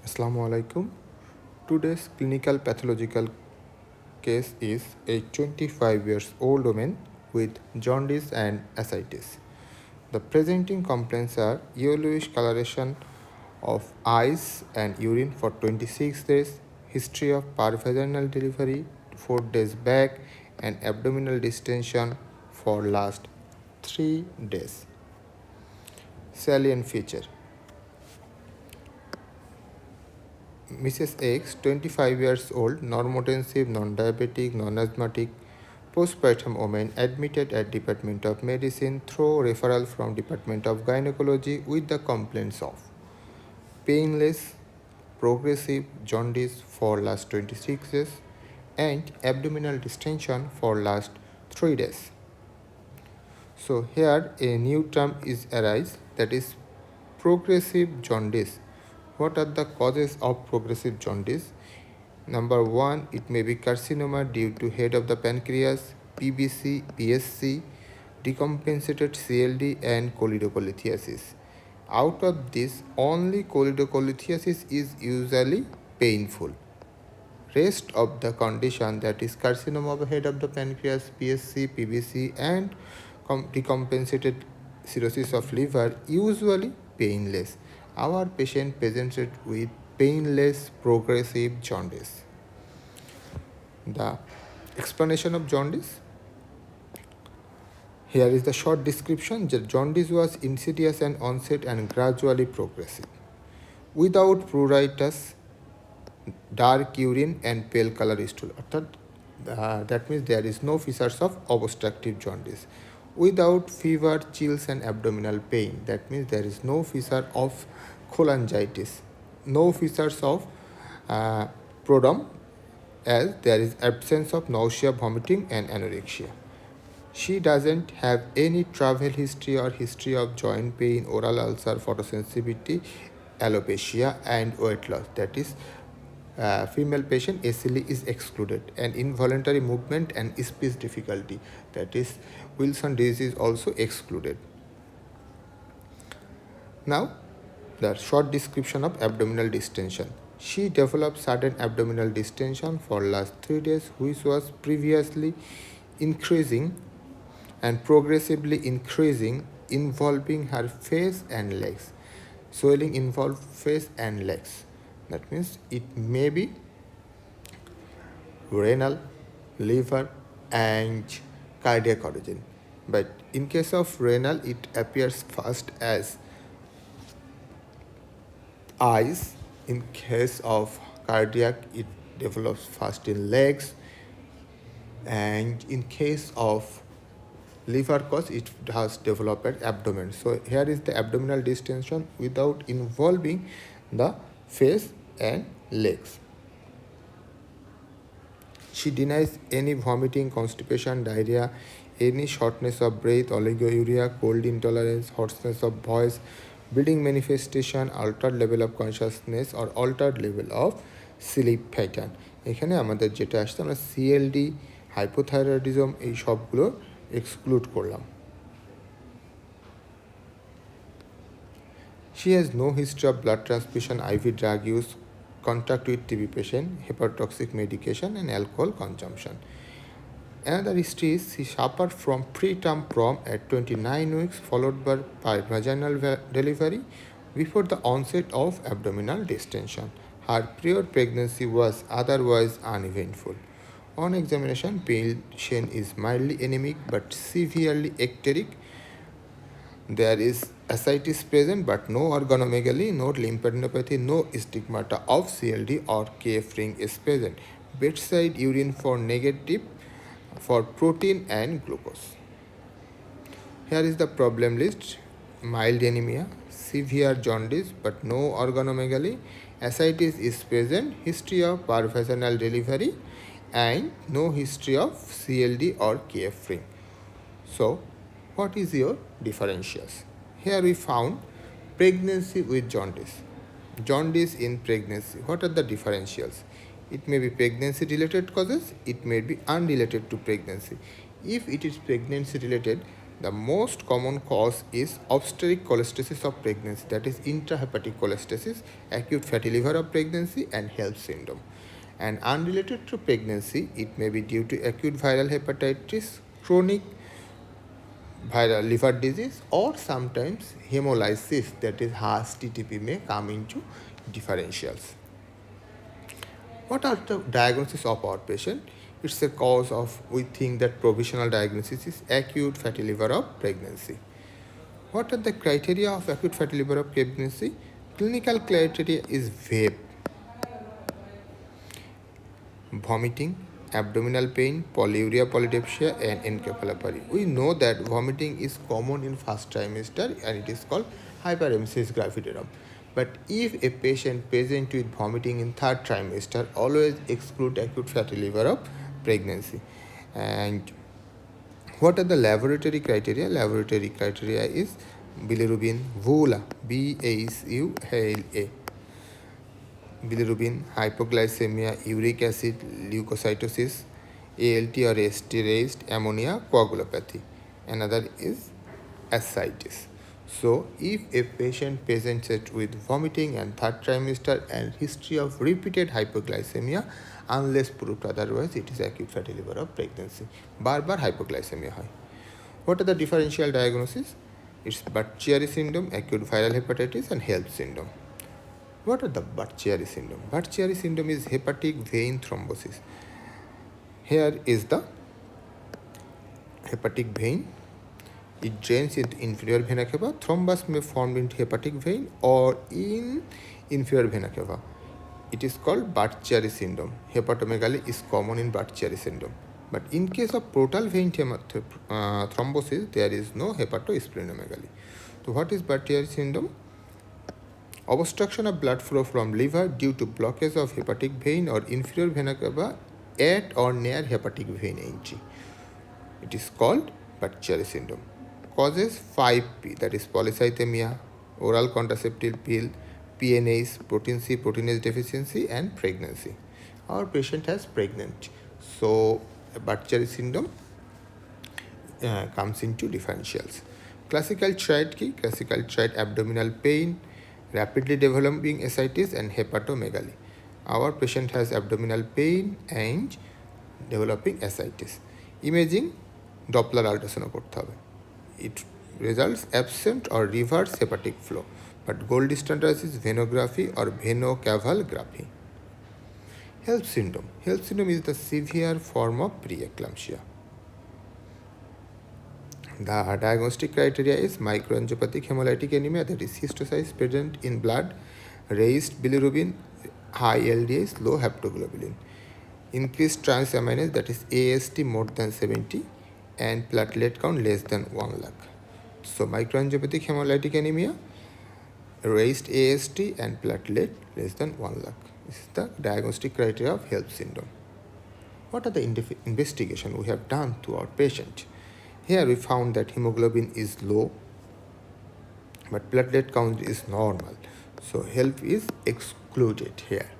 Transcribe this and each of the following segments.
Assalamu alaikum. Today's clinical pathological case is a 25 years old woman with jaundice and ascites. The presenting complaints are yellowish coloration of eyes and urine for 26 days, history of parvaginal delivery 4 days back, and abdominal distension for last 3 days. Salient feature: Mrs. X, 25 years old, normotensive, non-diabetic, non-asthmatic, postpartum woman admitted at Department of Medicine through referral from Department of Gynecology with the complaints of painless, progressive jaundice for last 26 days and abdominal distension for last 3 days. So here a new term is arise, that is progressive jaundice. What are the causes of progressive jaundice? Number 1, it may be carcinoma due to head of the pancreas, PBC, PSC, decompensated CLD and choledocholithiasis. Out of this, only choledocholithiasis is usually painful. Rest of the condition, that is carcinoma of the head of the pancreas, PSC, PBC and decompensated cirrhosis of liver, usually painless. Our patient presented with painless progressive jaundice. The explanation of jaundice. Here is the short description. Jaundice was insidious and onset and gradually progressive. Without pruritus, dark urine and pale color stool. That means there is no features of obstructive jaundice. Without fever, chills and abdominal pain. That means there is no feature of cholangitis. No features of prodrome, as there is absence of nausea, vomiting and anorexia. She doesn't have any travel history or history of joint pain, oral ulcer, photosensitivity, alopecia and weight loss. That is female patient ACLE is excluded, and involuntary movement and speech difficulty, that is Wilson disease, is also excluded. Now the short description of abdominal distension. She developed sudden abdominal distension for last 3 days, which was previously increasing and progressively increasing, involving her face and legs. Swelling involved face and legs. That means it may be renal, liver and cardiac origin. But in case of renal, it appears first as eyes. In case of cardiac, it develops first in legs, and in case of liver cause, it has developed at abdomen. So here is the abdominal distension without involving the face and legs. She denies any vomiting, constipation, diarrhea, any shortness of breath, oliguria, cold intolerance, hoarseness of voice, bleeding manifestation, altered level of consciousness or altered level of sleep pattern. এখানে আমাদের যেটা আসছে, আমরা CLD, hypothyroidism এই সবগুলো exclude করলাম। She has no history of blood transfusion, IV drug use, contact with TB patient, hepatotoxic medication and alcohol consumption. Another history is she suffered from preterm prom at 29 weeks followed by vaginal delivery before the onset of abdominal distension. Her prior pregnancy was otherwise uneventful. On examination, patient is mildly anemic but severely ecteric. There is ascites present but no organomegaly, no lymphadenopathy, no stigmata of CLD or KF ring is present. Bedside urine for negative for protein and glucose. Here is the problem list: mild anemia, severe jaundice but no organomegaly, ascites is present, history of parvaginal delivery and no history of CLD or KF ring. So what is your differentials? Here we found pregnancy with jaundice. Jaundice in pregnancy. What are the differentials? It may be pregnancy related causes, it may be unrelated to pregnancy. If it is pregnancy related, The most common cause is obstetric cholestasis of pregnancy, that is intrahepatic cholestasis, acute fatty liver of pregnancy, and HELLP syndrome. And unrelated to pregnancy, it may be due to acute viral hepatitis, chronic viral liver disease, or sometimes hemolysis, that is Haas TTP, may come into differentials. What are the diagnosis of our patient? It's a cause of, we think that provisional diagnosis is acute fatty liver of pregnancy. What are the criteria of acute fatty liver of pregnancy? Clinical criteria is vague: vomiting, abdominal pain, polyuria, polydipsia, and encephalopathy. We know that vomiting is common in first trimester and it is called hyperemesis gravidarum. But if a patient present with vomiting in third trimester, always exclude acute fatty liver of pregnancy. And what are the laboratory criteria? Laboratory criteria is bilirubin, VULA, BASULA, bilirubin, hypoglycemia, uric acid, leukocytosis, ALT or AST raised, ammonia, coagulopathy. Another is ascites. So, if a patient presents with vomiting and third trimester and history of repeated hypoglycemia, unless proved otherwise, it is acute fatty liver of pregnancy. Bar hypoglycemia হয়. What are the differential diagnosis? It's Budd-Chiari syndrome, acute viral hepatitis, and HELLP syndrome. What are the Budd-Chiari syndrome? Budd-Chiari syndrome is hepatic vein thrombosis. Here is the hepatic vein. It drains into inferior vena cava. Thrombus may form in hepatic vein or in inferior vena cava. It is called Budd-Chiari syndrome. Hepatomegaly is common in Budd-Chiari syndrome. But in case of portal vein thrombosis, there is no hepatosplenomegaly. So what is Budd-Chiari syndrome? Obstruction of blood flow from liver due to blockage of hepatic vein or inferior vena cava at or near hepatic vein entry. It is called Budd-Chiari syndrome. Causes 5P, that is polycythemia, oral contraceptive pill, PNase, protein C, proteinase deficiency, and pregnancy. Our patient has pregnant. So, Budd-Chiari syndrome comes into differentials. Classical triad key, classical triad abdominal pain, rapidly developing ascites, and hepatomegaly. Our patient has abdominal pain and developing ascites. Imaging, Doppler ultrasound করতে হবে. It results absent or reverse hepatic flow, but gold standard is venography or venocavalgraphy. HELLP syndrome. HELLP syndrome is the severe form of preeclampsia. The diagnostic criteria is microangiopathic hemolytic anemia, that is histiocytes present in blood, raised bilirubin, high LDH, low haptoglobulin, increased transaminase, that is AST more than 70, and platelet count less than 1 lakh. So microangiopathic hemolytic anemia, raised AST, and platelet less than 1 lakh. This is the diagnostic criteria of HELLP syndrome. What are the investigation we have done to our patient? Here we found that hemoglobin is low, but platelet count is normal. So HELP is excluded here.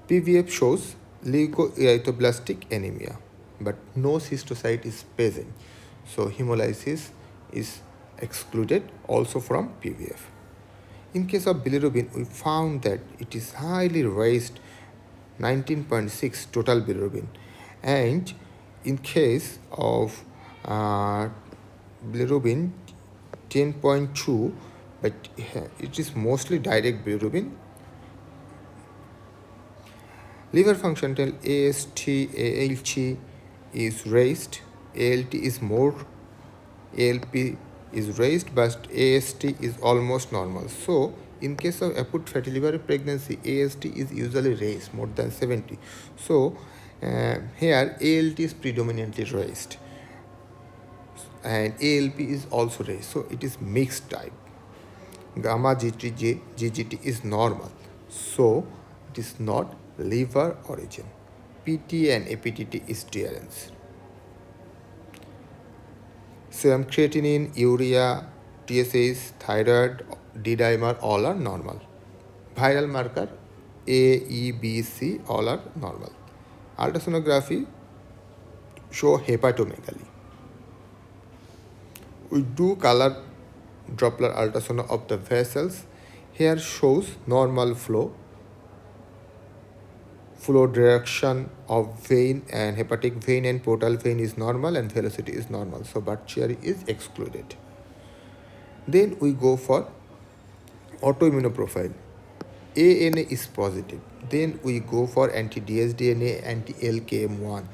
PVF shows leukoerythroblastic anemia, but no cystocyte is present. So hemolysis is excluded also from PVF. In case of bilirubin, we found that it is highly raised, 19.6 total bilirubin, and in case of bilirubin 10.2, but it is mostly direct bilirubin. Liver function tell AST, ALT is raised, ALT is more, ALP is raised, but AST is almost normal. So, in case of acute fatty liver pregnancy, AST is usually raised more than 70. So, here ALT is predominantly raised and ALP is also raised. So, it is mixed type. Gamma GGT is normal. So, it is not liver origin. PT and APTT is clearance. Serum creatinine, urea, TSH, thyroid, D-dimer, all are normal. Viral marker A, E, B, C, all are normal. Ultrasonography show hepatomegaly. We do color Doppler ultrasound of the vessels. Here shows normal flow direction of vein, and hepatic vein and portal vein is normal and velocity is normal. So Budd-Chiari is excluded. Then we go for autoimmunoprofile. ANA is positive. Then we go for anti-dsDNA, anti-LKM1.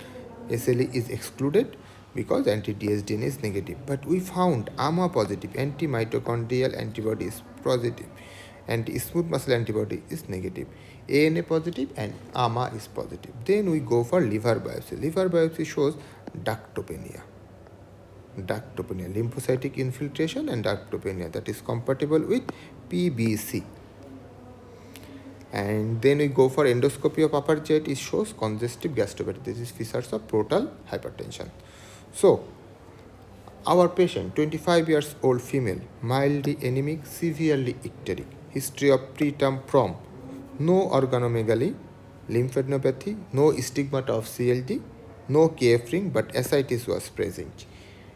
SLE is excluded because anti-dsDNA is negative. But we found AMA positive, anti-mitochondrial antibody is positive, anti-smooth muscle antibody is negative. ANA positive and AMA is positive. Then we go for liver biopsy. Liver biopsy shows ductopenia, lymphocytic infiltration and ductopenia that is compatible with PBC. And then we go for endoscopy of upper GI. It shows congestive gastropathy. This is features of portal hypertension. So, our patient, 25 years old female, mildly anemic, severely icteric, history of preterm prom, no organomegaly, lymphadenopathy, no stigmata of CLD, no KF ring, but ascites was present.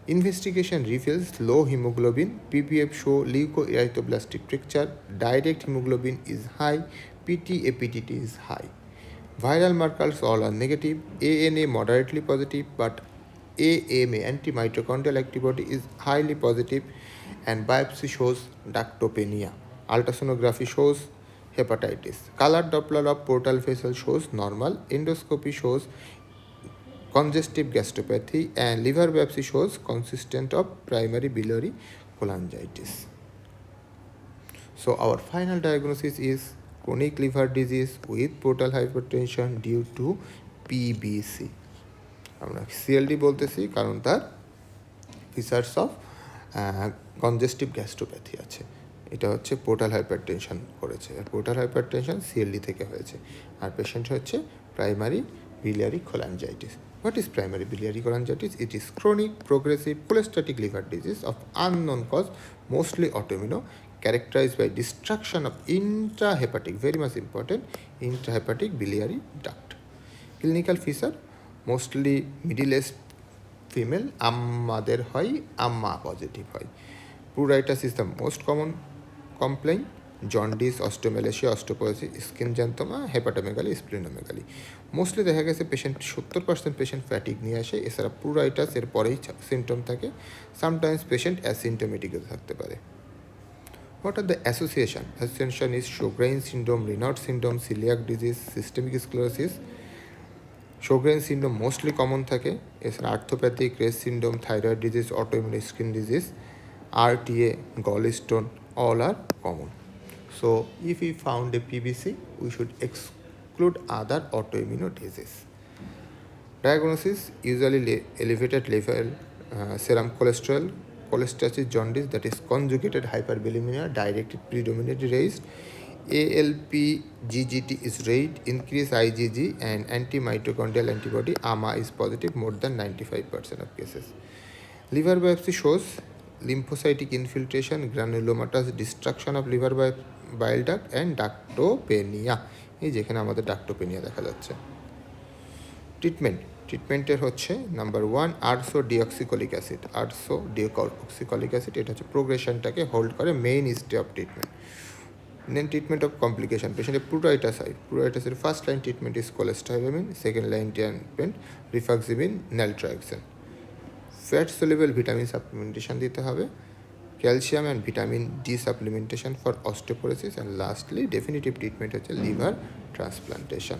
Investigation reveals low hemoglobin, PPF show leukoerythroblastic fracture, direct hemoglobin is high, PT-APTT is high. Viral markers all are negative, ANA moderately positive, but AMA anti-mitochondrial antibody is highly positive, and biopsy shows ductopenia. Ultrasonography shows hepatitis. Color Doppler of portal vessel shows normal. Endoscopy shows congestive gastropathy, and liver biopsy shows consistent of primary biliary cholangitis. So our final diagnosis is chronic liver disease with portal hypertension due to PBC. আমরা CLD বলতেছি কারণ তার features of congestive গ্যাস্ট্রোপ্যাথি আছে। এটা হচ্ছে portal hypertension করেছে, আর portal hypertension CLD থেকে হয়েছে, আর পেশেন্ট হচ্ছে primary biliary cholangitis. What is primary biliary cholangitis? It is chronic progressive cholestatic liver disease of unknown cause, mostly autoimmune, characterized by destruction of intrahepatic, very much important, intrahepatic biliary duct. Clinical feature, mostly middle-aged female, আম্মাদের হয়, আম্মা positive হয়। Pruritus is the most common complaint. Jaundice, osteomalacia, osteoporosis, skin xanthoma, hepatomegaly, splenomegaly. Mostly দেখা গেছে patient 70% patient fatigue নিয়ে আসে, এছাড়া প্লুরাইটাস এর পরেই সিমটম থাকে। সামটাইমস পেশেন্ট অ্যাসিমটোমেটিকও থাকতে পারে। What are the association? Association is Sjogren syndrome, Raynaud syndrome, celiac disease, systemic sclerosis. Sjogren syndrome mostly common থাকে, এছাড়া আর্থোপ্যাথিক, রেস syndrome, thyroid disease, autoimmune skin disease, RTA, gallstone, all are common. So if we found a PBC, we should exclude other autoimmune disease. Diagnosis, usually elevated level serum cholesterol, cholestasis jaundice, that is conjugated hyperbilirubinemia, directed predominantly raised. ALP GGT is raised, increased IgG, and anti-mitochondrial antibody AMA is positive more than 95% of cases. Liver biopsy shows lymphocytic infiltration, granulomatous destruction of liver bile duct, and ductopenia. এই যেখানে আমাদের ডাক্টোপেনিয়া দেখা যাচ্ছে। ট্রিটমেন্টের হচ্ছে number 1 আরসো deoxycholic acid, এটা হচ্ছে প্রোগ্রেশনটাকে হোল্ড করে, mainstay of treatment. Then treatment of complication, পেশেন্টের প্লুরাইটাস হয়, প্লুরাইটাসের first line treatment is cholestyramine, second line treatment rifaximin, naltrexone. Fat soluble vitamin supplementation দিতে হবে, calcium and vitamin D supplementation for osteoporosis, and lastly definitive treatment হচ্ছে liver transplantation.